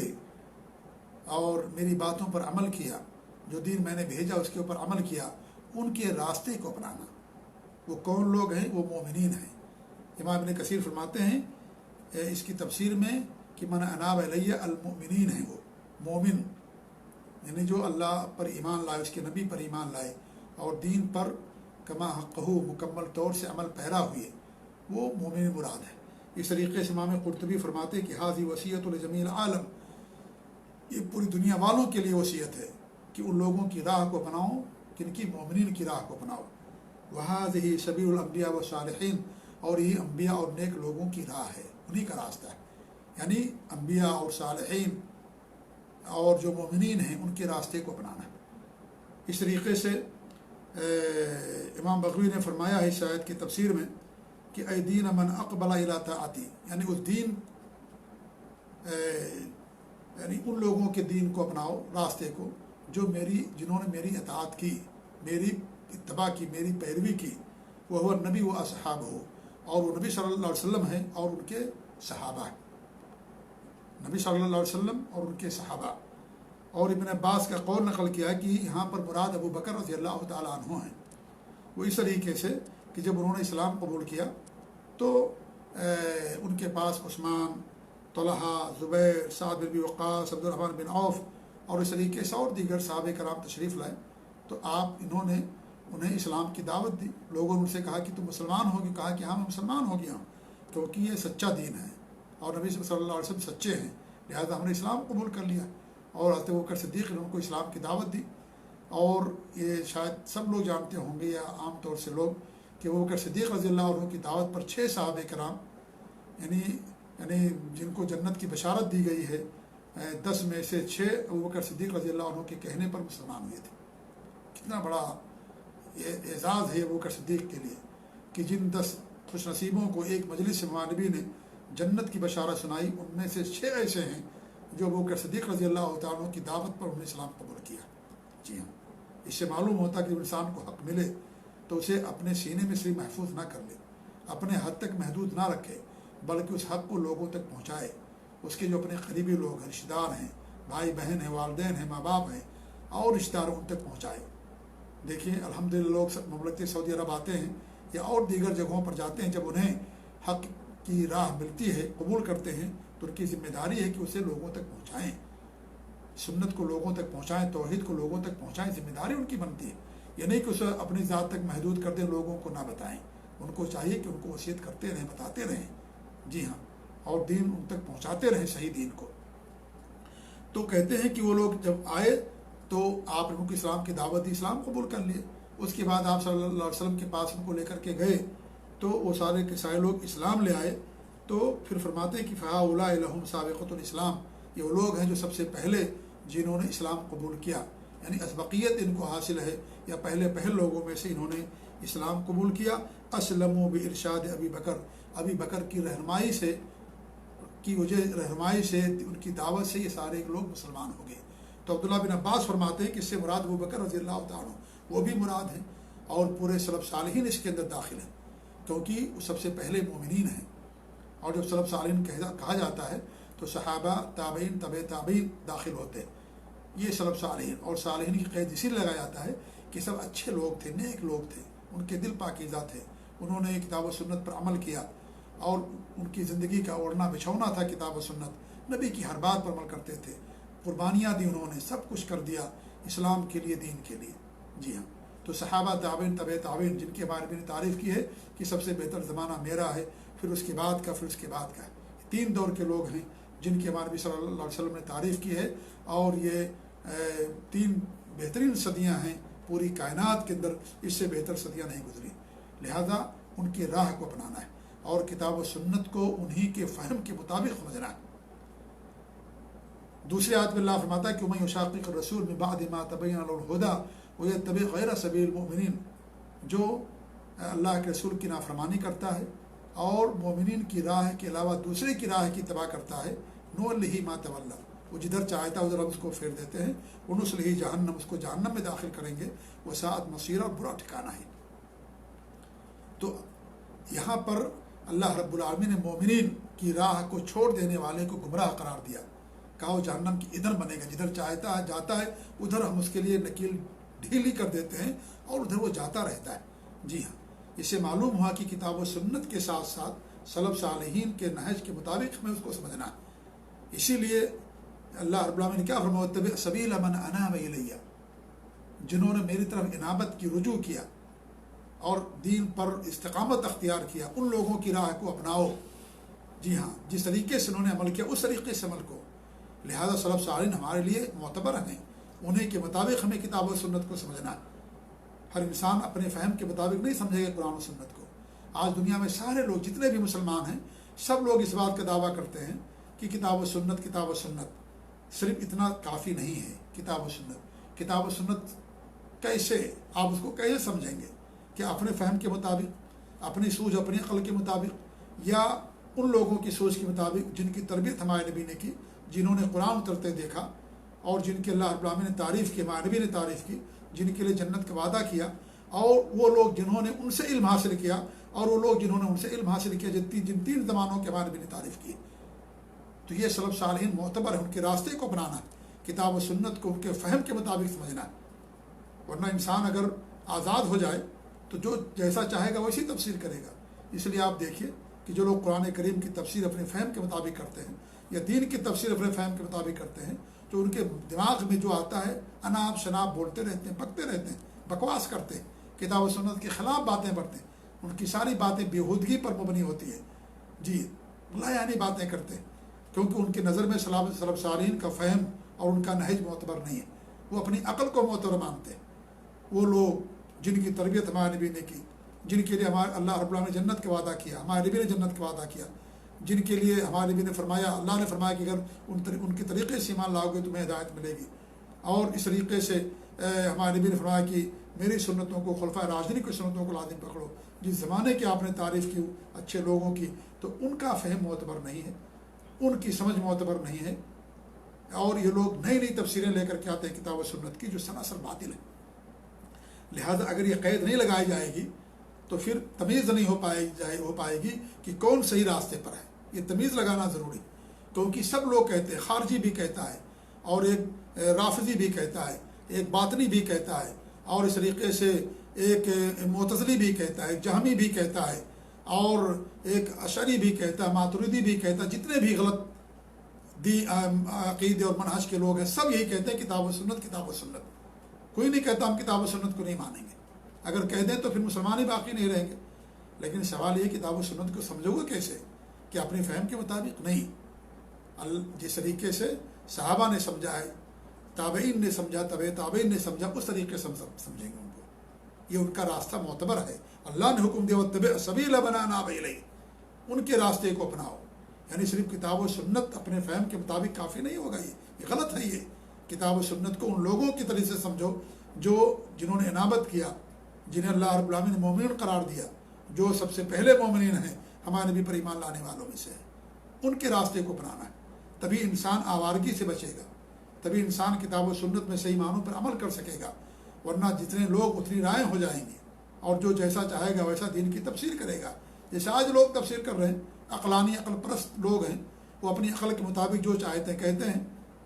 اور میری باتوں پر عمل کیا، جو دین میں نے بھیجا اس کے اوپر عمل کیا، ان کے راستے کو اپنانا۔ وہ کون لوگ ہیں؟ وہ مومنین ہیں۔ امام ابن کثیر فرماتے ہیں اس کی تفسیر میں کہ من اناب الی المؤمنین ہیں، وہ مومن یعنی جو اللہ پر ایمان لائے، اس کے نبی پر ایمان لائے اور دین پر کما حقہ مکمل طور سے عمل پیرا ہوئے، وہ مومن مراد ہے۔ اس طریقے سے امام قرطبی فرماتے ہیں کہ حاضی وصیت لجمیع العالم، یہ پوری دنیا والوں کے لیے وصیت ہے کہ ان لوگوں کی راہ کو اپناؤ جن کی مومنین کی راہ کو اپناؤ۔ وہذہ سبیل الانبیاء والصالحین، اور یہ انبیاء اور نیک لوگوں کی راہ ہے، انہی کا راستہ ہے، یعنی انبیاء اور صالحین اور جو مومنین ہیں ان کے راستے کو اپنانا ہے۔ اس طریقے سے امام بغوی نے فرمایا ہے اس آیت کی تفسیر میں کہ اے دین من اقبل الی طاعتی، یعنی اس دین یعنی ان لوگوں کے دین کو اپناؤ، راستے کو، جنہوں نے میری اطاعت کی، میری اتباع کی، میری پیروی کی، وہ نبی و اصحاب ہو، اور وہ نبی صلی اللہ علیہ وسلم ہیں اور ان کے صحابہ ہیں، نبی صلی اللہ علیہ وسلم اور ان کے صحابہ۔ اور ابن عباس کا قول نقل کیا کہ یہاں پر مراد ابو بکر رضی اللہ تعالیٰ عنہ ہیں۔ وہ اس طریقے سے کہ جب انہوں نے اسلام قبول کیا تو ان کے پاس عثمان، طلحہ، زبیر، سعد بن ابی وقاص، عبد الرحمن بن عوف اور اس طریقے سے اور دیگر صحابہ کرام تشریف لائے، تو انہوں نے انہیں اسلام کی دعوت دی۔ لوگوں نے ان سے کہا کہ تم مسلمان ہو گئے، کہا کہ ہاں میں مسلمان ہو گیا ہوں، کیونکہ یہ سچا دین ہے اور نبی صلی اللہ علیہ وسلم سچے ہیں، لہذا ہم نے اسلام قبول کر لیا۔ اور حضرت ابوبکر صدیق نے ان کو اسلام کی دعوت دی۔ اور یہ شاید سب لوگ جانتے ہوں گے یا عام طور سے لوگ کہ ابوبکر صدیق رضی اللہ عنہ کی دعوت پر 6 صحابہ کرام یعنی جن کو جنت کی بشارت دی گئی ہے، 10 میں سے 6 ابوبکر صدیق رضی اللہ عنہ کے کہنے پر مسلمان ہوئے تھے۔ کتنا بڑا یہ اعزاز ہے ابوبکر صدیق کے لیے کہ جن 10 خوش نصیبوں کو ایک مجلس سے نبی نے جنت کی بشارت سنائی، ان میں سے 6 ایسے ہیں جو ابوبکر صدیق رضی اللہ تعالیٰ عنہ کی دعوت پر انہوں نے اسلام قبول کیا۔ جی ہاں، اس سے معلوم ہوتا کہ انسان کو حق ملے تو اسے اپنے سینے میں صرف محفوظ نہ کر لے، اپنے حد تک محدود نہ رکھے، بلکہ اس حق کو لوگوں تک پہنچائے۔ اس کے جو اپنے قریبی لوگ ہیں، رشتہ دار ہیں، بھائی بہن ہیں، والدین ہیں، ماں باپ ہیں اور رشتہ دار ان تک پہنچائے۔ دیکھیں الحمدللہ لوگ مملکت سعودی عرب آتے ہیں یا اور دیگر جگہوں پر جاتے ہیں، جب انہیں حق کی راہ ملتی ہے، قبول کرتے ہیں، تو ان کی ذمہ داری ہے کہ اسے لوگوں تک پہنچائیں، سنت کو لوگوں تک پہنچائیں، توحید کو لوگوں تک پہنچائیں، ذمہ داری ان کی بنتی ہے۔ یہ نہیں کہ اسے اپنی ذات تک محدود کر دیں، لوگوں کو نہ بتائیں۔ ان کو چاہیے کہ ان کو وصیت کرتے رہیں، بتاتے رہیں، جی ہاں، اور دین ان تک پہنچاتے رہیں، صحیح دین کو۔ تو کہتے ہیں کہ وہ لوگ جب آئے تو آپ نے ان کو اسلام کی دعوت دی، اسلام قبول کر لیے۔ اس کے بعد آپ صلی اللہ علیہ وسلم کے پاس ان کو لے کر کے گئے تو وہ سارے کے سارے لوگ اسلام لے آئے۔ تو پھر فرماتے ہیں کہ فہؤلاء لہم سابقۃ الاسلام، یہ وہ لوگ ہیں جو سب سے پہلے جنہوں نے اسلام قبول کیا، یعنی اسبقیت ان کو حاصل ہے، یا پہل لوگوں میں سے انہوں نے اسلام قبول کیا۔ اسلموا بارشاد ابی بکر، ابی بکر کی رہنمائی سے، کی وجہ رہنمائی سے، ان کی دعوت سے یہ سارے لوگ مسلمان ہو گئے۔ تو عبداللہ بن عباس فرماتے ہیں کہ اس سے مراد ابو بکر رضی اللہ تعالیٰ وہ بھی مراد ہیں، اور پورے سلف صالحین اس کے اندر داخل ہیں، کیونکہ وہ سب سے پہلے مومنین ہیں۔ اور جب سلف صالحین کہا جاتا ہے تو صحابہ، تابعین، تبع تابعین داخل ہوتے ہیں، یہ سلف صالحین۔ اور صالحین کی قید اسی لگایا جاتا ہے کہ سب اچھے لوگ تھے، نیک لوگ تھے، ان کے دل پاکیزہ تھے، انہوں نے کتاب و سنت پر عمل کیا، اور ان کی زندگی کا اوڑھنا بچھونا تھا کتاب و سنت، نبی کی ہر بات پر عمل کرتے تھے، قربانیاں دی انہوں نے، سب کچھ کر دیا اسلام کے لیے، دین کے لیے۔ جی ہاں، تو صحابہ، تابعین، تبع تابعین، جن کے بارے میں تعریف کی ہے کہ سب سے بہتر زمانہ میرا ہے، پھر اس کے بعد کا، پھر اس کے بعد کا، 3 دور کے لوگ ہیں جن کے بارے میں صلی اللہ علیہ وسلم نے تعریف کی ہے۔ اور یہ 3 بہترین صدیاں ہیں پوری کائنات کے اندر، اس سے بہتر صدیاں نہیں گزری، لہذا ان کی راہ کو اپنانا ہے اور کتاب و سنت کو انہی کے فہم کے مطابق سمجھنا ہے۔ دوسری آیت میں اللہ فرماتا ہے کہ وَمَن يُشَاقِقِ الرَّسُولَ مِن بَعْدِ مَا تَبَيَّنَ لَهُ الْهُدَىٰ وَيَتَّبِعْ غَيْرَ سَبِيلِ الْمُؤْمِنِينَ، جو اللہ کے رسول کی نافرمانی کرتا ہے اور مومنین کی راہ کے علاوہ دوسرے کی راہ کی اتباع کرتا ہے، نُوَلِّهِ مَا تَوَلَّىٰ، وہ جدھر چاہتا ہے ادھر ہم اس کو پھیر دیتے ہیں، وَنُصْلِهِ جہنم، اس کو جہنم میں داخل کریں گے، وَسَاءَتْ مَصِيرًا، برا ٹھکانہ ہے۔ تو یہاں پر اللہ رب العالمین نے مومنین کی راہ کو چھوڑ دینے والے کو گمراہ قرار دیا، کہا وہ جہنم کی ادھر بنے گا، جدھر چاہتا ہے جاتا ہے ادھر ہم اس کے لیے نکیل ڈھیلی کر دیتے ہیں اور ادھر وہ جاتا رہتا ہے۔ جی ہاں، اس سے معلوم ہوا کہ کتاب و سنت کے ساتھ ساتھ سلف صالحین کے نہج کے مطابق ہمیں اس کو سمجھنا ہے۔ اسی لیے اللہ رب العالمین نے کیا فرمایا، وَاتَّبِعْ سَبِيلَ مَنْ أَنَابَ إِلَيَّ، جنہوں نے میری طرف انابت کی، رجوع کیا اور دین پر استقامت اختیار کیا، ان لوگوں کی راہ کو اپناؤ۔ جی ہاں، جس طریقے سے انہوں نے عمل کیا اس طریقے سے عمل کو۔ لہذا سلف صالحین ہمارے لیے معتبر ہیں، انہیں کے مطابق ہمیں کتاب و سنت کو سمجھنا ہے۔ ہر انسان اپنے فہم کے مطابق نہیں سمجھے گا قرآن و سنت کو۔ آج دنیا میں سارے لوگ، جتنے بھی مسلمان ہیں، سب لوگ اس بات کا دعویٰ کرتے ہیں کہ کتاب و سنت صرف اتنا کافی نہیں ہے۔ کتاب و سنت کیسے، آپ اس کو کیسے سمجھیں گے؟ کہ اپنے فہم کے مطابق، اپنی سوچ اپنی عقل کے مطابق، یا ان لوگوں کی سوچ کے مطابق جن کی تربیت ہمارے نبی نے کی، جنہوں نے قرآن اترتے دیکھا اور جن کی اللہ رب العالمین نے تعریف کی، ہمارے نبی نے تعریف کی، جن کے لیے جنت کا وعدہ کیا، اور وہ لوگ جنہوں نے ان سے علم حاصل کیا، اور وہ لوگ جنہوں نے ان سے علم حاصل کیا جن تین زمانوں کے ہمارے نبی نے تعریف کی۔ تو یہ سلف صالحین معتبر ہے، ان کے راستے کو اپنانا، کتاب و سنت کو ان کے فہم کے مطابق سمجھنا۔ ورنہ انسان اگر آزاد ہو جائے تو جو جیسا چاہے گا ویسی تفسیر کرے گا۔ اس لیے آپ دیکھیے کہ جو لوگ قرآن کریم کی تفسیر اپنے فہم کے مطابق کرتے ہیں، یا دین کی تفسیر اپنے فہم کے مطابق کرتے ہیں، تو ان کے دماغ میں جو آتا ہے اناب شناب بولتے رہتے ہیں، بکتے رہتے ہیں، بکواس کرتے ہیں، کتاب و سنت کے خلاف باتیں کرتے ہیں، ان کی ساری باتیں بیہودگی پر مبنی ہوتی ہے۔ جی، لا یعنی باتیں کرتے ہیں، کیونکہ ان کی نظر میں سلف صالحین کا فہم اور ان کا نہج معتبر نہیں ہے، وہ اپنی عقل کو معتبر مانتے ہیں۔ وہ لوگ جن کی تربیت ہمارے نبی نے کی، جن کے لیے ہمارے اللہ رب العالمین نے جنت کا وعدہ کیا، ہمارے نبی نے جنت کا وعدہ کیا، جن کے لیے ہمارے نبی نے فرمایا، اللہ نے فرمایا کہ اگر ان کے طریقے سے ایمان لاؤ گے تمہیں ہدایت ملے گی، اور اس طریقے سے ہمارے نبی نے فرمایا کہ میری سنتوں کو، خلفائے راشدین کی سنتوں کو لازم پکڑو۔ جس زمانے کی آپ نے تعریف کی اچھے لوگوں کی، تو ان کا فہم معتبر نہیں ہے، ان کی سمجھ معتبر نہیں ہے، اور یہ لوگ نئی نئی تفسیریں لے کر کے آتے ہیں کتاب و سنت کی، جو سراسر باطل ہے۔ لہذا اگر یہ قید نہیں لگائی جائے گی تو پھر تمیز نہیں ہو پائے گی کہ کون صحیح راستے پر ہے۔ یہ تمیز لگانا ضروری، کیونکہ سب لوگ کہتے ہیں، خارجی بھی کہتا ہے، اور ایک رافضی بھی کہتا ہے، ایک باطنی بھی کہتا ہے، اور اس طریقے سے ایک معتزلی بھی کہتا ہے، جہمی بھی کہتا ہے، اور ایک اشعری بھی کہتا ہے، ماتریدی بھی کہتا ہے۔ جتنے بھی غلط عقیدے اور منہج کے لوگ ہیں، سب یہی کہتے ہیں کتاب و سنت، کتاب و سنت۔ کوئی نہیں کہتا ہم کتاب و سنت کو نہیں مانیں گے، اگر کہہ دیں تو پھر مسلمان ہی باقی نہیں رہیں گے۔ لیکن سوال یہ کتاب و سنت کو سمجھو گے کیسے؟ کہ اپنے فہم کے مطابق نہیں، جس طریقے سے صحابہ نے سمجھا ہے، تابعین نے سمجھا، تابعین نے سمجھا، اس طریقے سے ہم سمجھیں گے ان کو۔ یہ ان کا راستہ معتبر ہے۔ اللہ نے حکم دیا وَاتَّبِعْ سَبِيلَ مَنْ أَنَابَ إِلَيَّ، ان کے راستے کو اپناؤ۔ یعنی صرف کتاب و سنت اپنے فہم کے مطابق کافی نہیں ہوگا، یہ غلط ہے۔ یہ کتاب و سنت کو ان لوگوں کی طرح سے سمجھو جنہوں نے انابت کیا، جنہیں اللہ رب العالمین نے مومنین قرار دیا، جو سب سے پہلے مومنین ہیں، ہمارے نبی پر ایمان لانے والوں میں سے ہے۔ ان کے راستے کو اپنانا ہے، تبھی انسان آوارگی سے بچے گا، تبھی انسان کتاب و سنت میں صحیح معنوں پر عمل کر سکے گا۔ ورنہ جتنے لوگ اتنی رائے ہو جائیں گے، اور جو جیسا چاہے گا ویسا دین کی تفسیر کرے گا۔ جیسے آج لوگ تفسیر کر رہے ہیں، عقلانی عقل پرست لوگ ہیں، وہ اپنی عقل کے مطابق جو چاہتے ہیں کہتے ہیں،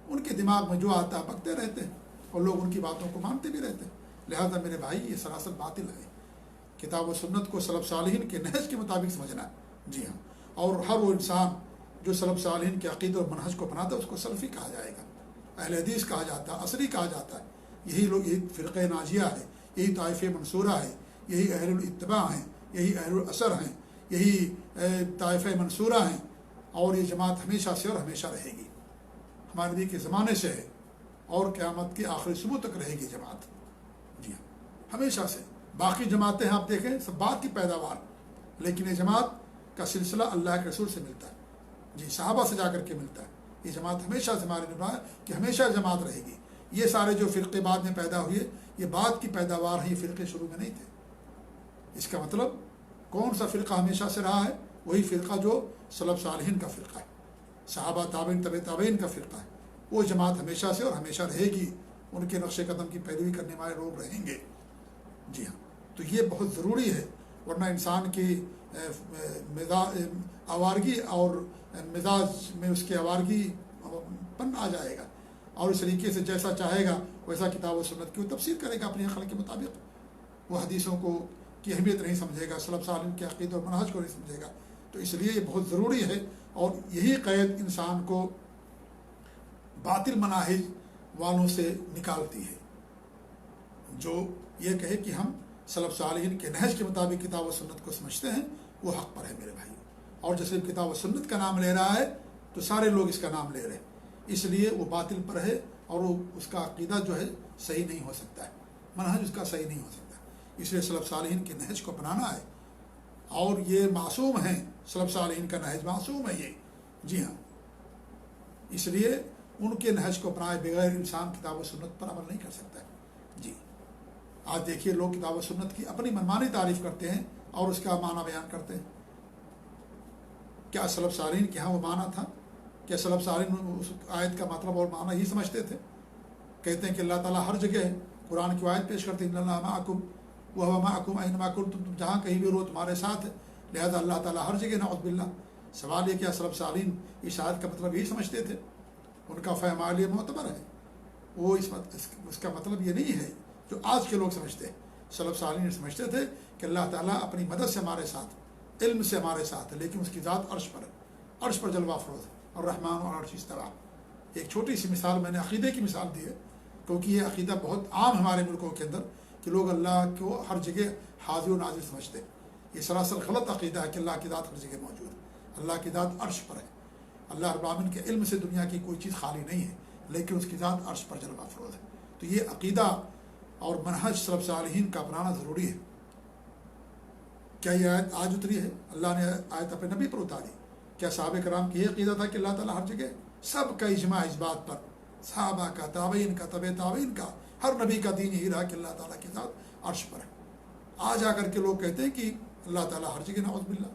ان کے دماغ میں جو آتا ہے بکتے رہتے ہیں، اور لوگ ان کی باتوں کو مانتے بھی رہتے ہیں۔ لہذا میرے بھائی، یہ سراسر باطل ہے۔ کتاب و سنت کو سلف صالحین کے نہج کے مطابق سمجھنا ہے۔ جی ہاں، اور ہر وہ انسان جو سلف صالحین کے عقیدے اور منہج کو اپناتا ہے اس کو سلفی کہا جائے گا، اہل حدیث کہا جاتا ہے، عصری کہا جاتا ہے۔ یہی لوگ، یہی فرقہ ناجیہ ہے، یہی طائفہ منصورہ ہے، یہی اہل الاتباع ہیں، یہی اہل الاثر ہیں، یہی طائفہ منصورہ ہیں، اور یہ جماعت ہمیشہ سے اور ہمیشہ رہے گی، ہمارے نبی کے زمانے سے ہے، اور قیامت کے آخری صبح تک رہے گی جماعت۔ جی ہاں، ہمیشہ سے۔ باقی جماعتیں آپ دیکھیں سب بات کی پیداوار، لیکن یہ جماعت کا سلسلہ اللہ کے رسول سے ملتا ہے، جی، صحابہ سے جا کر کے ملتا ہے۔ یہ جماعت ہمیشہ سے ہمارے نبھا ہے کہ ہمیشہ جماعت رہے گی. یہ سارے جو فرقے بعد میں پیدا ہوئے یہ بعد کی پیداوار ہیں، یہ فرقے شروع میں نہیں تھے. اس کا مطلب کون سا فرقہ ہمیشہ سے رہا ہے؟ وہی فرقہ جو سلف صالحین کا فرقہ ہے، صحابہ تابعین طبع تابعین کا فرقہ ہے. وہ جماعت ہمیشہ سے اور ہمیشہ رہے گی، ان کے نقش قدم کی پیروی کرنے والے لوگ رہیں گے. جی ہاں، تو یہ بہت ضروری ہے، ورنہ انسان کی آوارگی اور مزاج میں اس کی آوارگی پن آ جائے گا، اور اس طریقے سے جیسا چاہے گا ویسا کتاب و سنت کی وہ تفسیر کرے گا اپنی عقل کے مطابق. وہ حدیثوں کو کی اہمیت نہیں سمجھے گا، سلف صالحین کے عقیدے اور منہج کو نہیں سمجھے گا. تو اس لیے یہ بہت ضروری ہے، اور یہی قید انسان کو باطل مناہج والوں سے نکالتی ہے، جو یہ کہے کہ ہم سلف صالحین کے نہج کے مطابق کتاب و سنت کو سمجھتے ہیں، وہ حق پر ہے میرے بھائی. اور جیسے کتاب و سنت کا نام لے رہا ہے تو سارے لوگ اس کا نام لے رہے ہیں، اس لیے وہ باطل پر ہے، اور وہ اس کا عقیدہ جو ہے صحیح نہیں ہو سکتا ہے، منہج اس کا صحیح نہیں ہو سکتا. اس لیے سلف صالحین کے نہج کو اپنانا ہے، اور یہ معصوم ہیں، سلف صالحین کا نہج معصوم ہے یہ. جی ہاں، اس لیے ان کے نہج کو اپنائے بغیر انسان کتاب و سنت پر عمل نہیں کر سکتا ہے. جی، آج دیکھیے لوگ کتاب و سنت کی اپنی منمانی تعریف کرتے ہیں اور اس کا معنی بیان کرتے ہیں. کیا سلف صالحین کے ہاں وہ معنی تھا؟ کیا سلف صالحین اس آیت کا مطلب اور معنی ہی سمجھتے تھے؟ کہتے ہیں کہ اللہ تعالیٰ ہر جگہ ہے، قرآن کی آیت پیش کرتے ہیں ان اللہ معکم وہو معکم اینما کنتم، تم جہاں کہیں بھی رہو تمہارے ساتھ ہے، لہذا اللہ تعالیٰ ہر جگہ نعوذ باللہ. سوال یہ کیا سلف صالحین اس آیت کا مطلب یہی سمجھتے تھے؟ ان کا فہم عالیہ معتبر ہے، وہ اس کا مطلب یہ نہیں ہے جو آج کے لوگ سمجھتے ہیں. سلف صالحین سمجھتے تھے کہ اللہ تعالیٰ اپنی مدد سے ہمارے ساتھ، علم سے ہمارے ساتھ ہے، لیکن اس کی ذات عرش پر ہے، عرش پر جلوہ افروز ہے، اور رحمان اور عرش استویٰ. ایک چھوٹی سی مثال میں نے عقیدے کی مثال دی ہے، کیونکہ یہ عقیدہ بہت عام ہمارے ملکوں کے اندر کہ لوگ اللہ کو ہر جگہ حاضر و ناظر سمجھتے ہیں. یہ سراسر غلط عقیدہ ہے کہ اللہ کی ذات ہر جگہ موجود ہے. اللہ کی ذات عرش پر ہے. اللہ رب العالمین کے علم سے دنیا کی کوئی چیز خالی نہیں ہے، لیکن اس کی ذات عرش پر جلوہ افروز ہے. تو یہ عقیدہ اور منہج سلف صالحین کا اپنانا ضروری ہے. کیا یہ آیت آج اتری ہے؟ اللہ نے آیت اپنے نبی پر اتاری. کیا صحابہ کرام کی یہ عقیدہ تھا کہ اللہ تعالیٰ ہر جگہ؟ سب کا اجماع اس بات پر، صحابہ کا، تابعین کا، طبع تابعین کا، ہر نبی کا دین یہی رہا کہ اللہ تعالیٰ کی ذات عرش پر ہے. آج آ کر کے لوگ کہتے ہیں کہ اللہ تعالیٰ ہر جگہ نعوذ باللہ.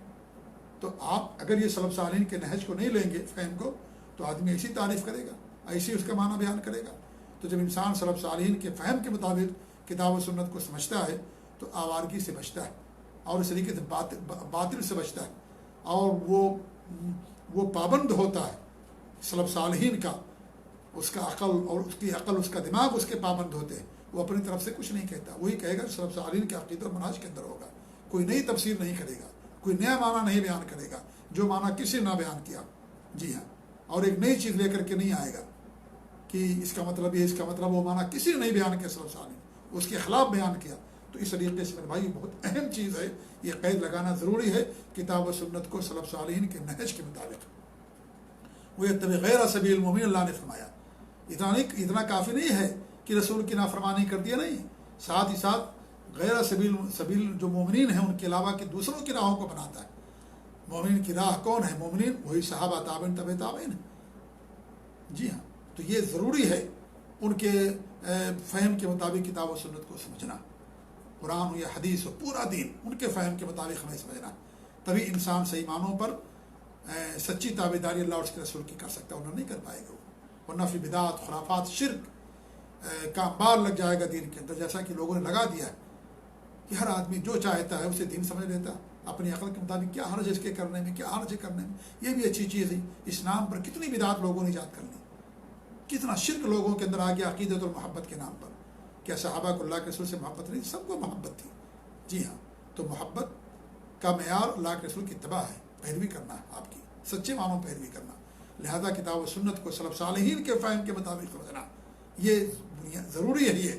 تو آپ اگر یہ سلف صالحین کے نہج کو نہیں لیں گے، فہم کو، تو آدمی ایسی تعریف کرے گا، ایسی اس کا معنی بیان کرے گا. تو جب انسان سلف صالحین کے فہم کے مطابق کتاب و سنت کو سمجھتا ہے تو آوارگی سے بچتا ہے، اور اس طریقے سے باطل سے بچتا ہے، اور وہ پابند ہوتا ہے سلف صالحین کا. اس کا عقل اور اس کی عقل، اس کا دماغ اس کے پابند ہوتے ہیں. وہ اپنی طرف سے کچھ نہیں کہتا، وہی کہے گا سلف صالحین کے عقیدہ اور منہج کے اندر ہوگا. کوئی نئی تفسیر نہیں کرے گا، کوئی نیا معنی نہیں بیان کرے گا جو معنی کسی نے نہ بیان کیا. جی ہاں، اور ایک نئی چیز لے کر کے نہیں آئے گا کہ اس کا مطلب یہ، اس کا مطلب وہ معنی کسی نے نہیں بیان کیا، سلف صالحین اس کے خلاف بیان کیا. تو اس طریقے سے میرے بھائی بہت اہم چیز ہے، یہ قید لگانا ضروری ہے کتاب و سنت کو سلف صالحین کے نہج کے مطابق. وہ یتبع غیر سبیل المؤمنین، اللہ نے فرمایا. اتنا کافی نہیں ہے کہ رسول کی نافرمانی کر دیا، نہیں، ساتھ ہی ساتھ غیر سبیل جو مومنین ہیں ان کے علاوہ کہ دوسروں کی راہوں کو بناتا ہے. مومنین کی راہ کون ہے؟ مومنین وہی صحابہ، تابعین، طبع تابعین. جی ہاں، تو یہ ضروری ہے ان کے فہم کے مطابق کتاب و سنت کو سمجھنا. قرآن ہو یا حدیث ہو، پورا دین ان کے فہم کے مطابق ہمیں سمجھنا، تبھی انسان صحیح معنوں پر سچی تابعداری اللہ اور اس کے رسول کی کر سکتا ہے، ورنہ نہیں کر پائے گا. ورنہ فی بدعات، خرافات، شرک کا انبار لگ جائے گا دین کے اندر، جیسا کہ لوگوں نے لگا دیا ہے کہ ہر آدمی جو چاہتا ہے اسے دین سمجھ لیتا ہے اپنی عقل کے مطابق. کیا حرج ہے اس کے کرنے میں، کیا حرج ہے کرنے میں؟ یہ بھی اچھی چیز ہے. اس نام پر کتنی بدعات لوگوں نے ایجاد کر لی، کتنا شرک لوگوں کے اندر آ گیا عقیدت اور محبت کے نام پر. کیا صحابہ کو اللہ کے رسول سے محبت نہیں؟ سب کو محبت تھی. جی ہاں، تو محبت کا معیار اللہ کے رسول کی اتباع ہے، پیروی کرنا ہے، آپ کی سچے معنوں پیروی کرنا. لہذا کتاب و سنت کو سلف صالحین کے فہم کے مطابق سمجھنا یہ ضروری ہے. یہ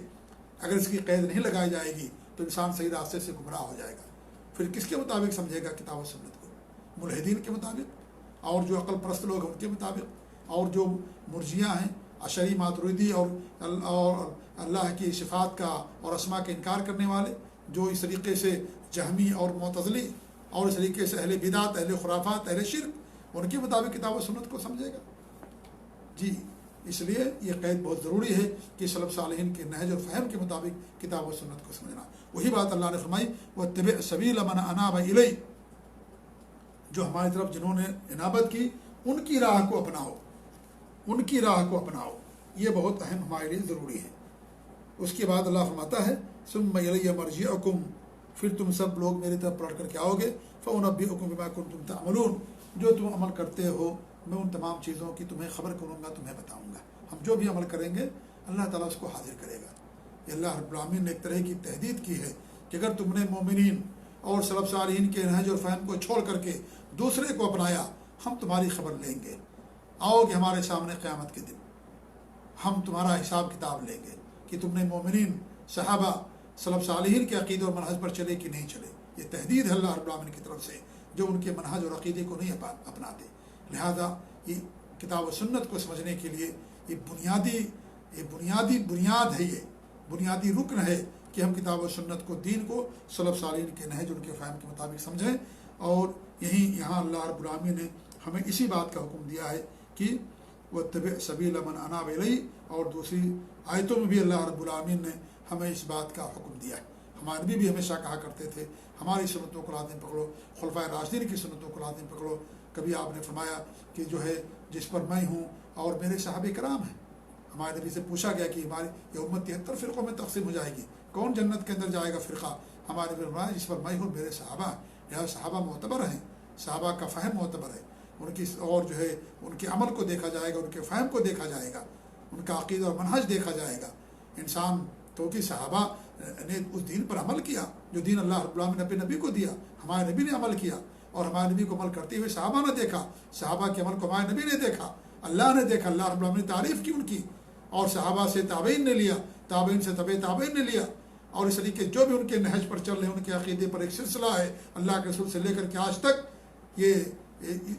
اگر اس کی قید نہیں لگائی جائے گی تو انسان صحیح راستے سے گمراہ ہو جائے گا. پھر کس کے مطابق سمجھے گا کتاب و سنت کو؟ ملحدین کے مطابق، اور جو عقل پرست لوگ ہیں ان کے مطابق، اور جو مرجیہ ہیں، اشعری، ماتریدی، اور اللہ کی صفات کا اور اسماء کا انکار کرنے والے، جو اس طریقے سے جہمی اور معتزلی، اور اس طریقے سے اہل بدعت، اہل خرافات، اہل شرک، ان کے مطابق کتاب و سنت کو سمجھے گا. جی اس لیے یہ قید بہت ضروری ہے کہ سلف صالحین کے نہج اور فہم کے مطابق کتاب و سنت کو سمجھنا. وہی بات اللہ نے فرمائی واتبع سبیل من اناب الی، جو ہماری طرف جنہوں نے انابت کی ان کی راہ کو اپناؤ، ان کی راہ کو اپناؤ. یہ بہت اہم ہمارے لیے ضروری ہے. اس کے بعد اللہ فرماتا ہے ثم الی مرجعکم، پھر تم سب لوگ میری طرف پلٹ کر کے آؤ گے، فانبئکم بما کنتم تعملون، جو تم عمل کرتے ہو میں ان تمام چیزوں کی تمہیں خبر کروں گا، تمہیں بتاؤں گا. ہم جو بھی عمل کریں گے اللہ تعالیٰ اس کو حاضر کرے گا. یہ اللہ رب العالمین نے ایک طرح کی تہدید کی ہے کہ اگر تم نے مومنین اور سلف صالحین کے نہج اور فہم کو چھوڑ کر کے دوسرے کو اپنایا، ہم تمہاری خبر لیں گے. آؤ گے ہمارے سامنے قیامت کے دن، ہم تمہارا حساب کتاب لیں گے کہ تم نے مومنین صحابہ سلف صالحین کے عقیدے اور منہج پر چلے کہ نہیں چلے. یہ تہدید ہے اللہ رب العالمین کی طرف سے جو ان کے منہج اور عقیدے کو نہیں اپناتے. لہذا یہ کتاب و سنت کو سمجھنے کے لیے یہ بنیادی بنیاد ہے، یہ بنیادی رکن ہے کہ ہم کتاب و سنت کو، دین کو سلف صالحین کے نہج ان کے فہم کے مطابق سمجھیں. اور یہاں اللہ رب العالمین نے ہمیں اسی بات کا حکم دیا ہے کہ واتبع سبیل من اناب الی، اور دوسری آیتوں میں بھی اللہ رب العالمین نے ہمیں اس بات کا حکم دیا ہے. ہمارے نبی بھی ہمیشہ کہا کرتے تھے ہماری سنتوں کو لازم پکڑو، خلفائے راشدین کی سنتوں کو لازم پکڑو. کبھی آپ نے فرمایا کہ جو ہے جس پر میں ہوں اور میرے صحابہ کرام ہیں. ہمارے نبی سے پوچھا گیا کہ ہماری یہ امت 73 فرقوں میں تقسیم ہو جائے گی، کون جنت کے اندر جائے گا فرقہ؟ ہمارے نبی نے فرمایا جس پر میں ہوں میرے صحابہ ہیں. لہٰذا صحابہ معتبر ہیں، صحابہ کا فہم معتبر ہے، ان کی اور جو ہے ان کے عمل کو دیکھا جائے گا، ان کے فہم کو دیکھا جائے گا، ان کا عقیدہ اور منہج دیکھا جائے گا. انسان تو کہ صحابہ نے اس دین پر عمل کیا جو دین اللہ رب العالمین نے اپنے نبی کو دیا، ہمارے نبی نے عمل کیا، اور ہمارے نبی کو عمل کرتے ہوئے صحابہ نے دیکھا، صحابہ کے عمل کو ہمارے نبی نے دیکھا، اللہ نے دیکھا، اللہ رب العالمین نے تعریف کی ان کی، اور صحابہ سے تابعین نے لیا، تابعین سے تابعین نے لیا. اور اس طریقے جو بھی ان کے نہج پر چل رہے ہیں ان کے عقیدے پر ایک سلسلہ ہے اللہ کے رسول سے لے کر کے آج تک. یہ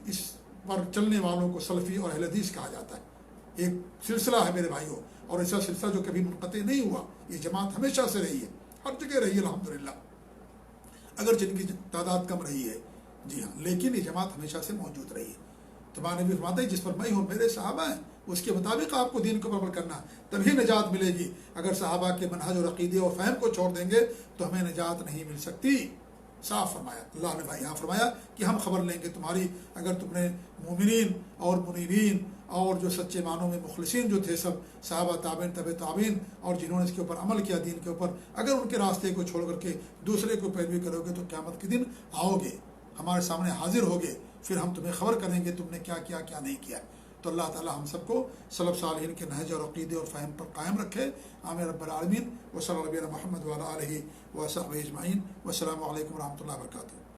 اس پر چلنے والوں کو سلفی اور اہل حدیث کہا جاتا ہے. ایک سلسلہ ہے میرے بھائیوں، اور ایسا سلسلہ جو کبھی منقطع نہیں ہوا. یہ جماعت ہمیشہ سے رہی ہے، ہر جگہ رہی ہے الحمدللہ، اگر جن کی تعداد کم رہی ہے، جی ہاں، لیکن یہ جماعت ہمیشہ سے موجود رہی ہے. تمہارے بھی فرماتا ہے جس پر میں ہوں میرے صحابہ ہیں، اس کے مطابق آپ کو دین کو عمل کرنا ہے، تبھی نجات ملے گی. اگر صحابہ کے منہج اور عقیدے اور فہم کو چھوڑ دیں گے تو ہمیں نجات نہیں مل سکتی. صاف فرمایا اللہ نے بھائی، یہاں فرمایا کہ ہم خبر لیں گے تمہاری، اگر تم نے مومنین اور منیبین اور جو سچے معنوں میں مخلصین جو تھے سب صحابہ تابعین تابعین اور جنہوں نے اس کے اوپر عمل کیا دین کے اوپر، اگر ان کے راستے کو چھوڑ کر کے دوسرے کو پیروی کرو گے تو قیامت کے دن آؤ گے، ہمارے سامنے حاضر ہوگے، پھر ہم تمہیں خبر کریں گے تم نے کیا کیا کیا نہیں کیا. تو اللہ تعالی ہم سب کو سلف صالحین کے نہج اور عقیدے اور فہم پر قائم رکھے. آمین رب العالمین. وصلی اللہ علیہ محمد وعلی آلہ وصحبہ اجمعین. والسلام علیکم ورحمۃ اللہ وبرکاتہ.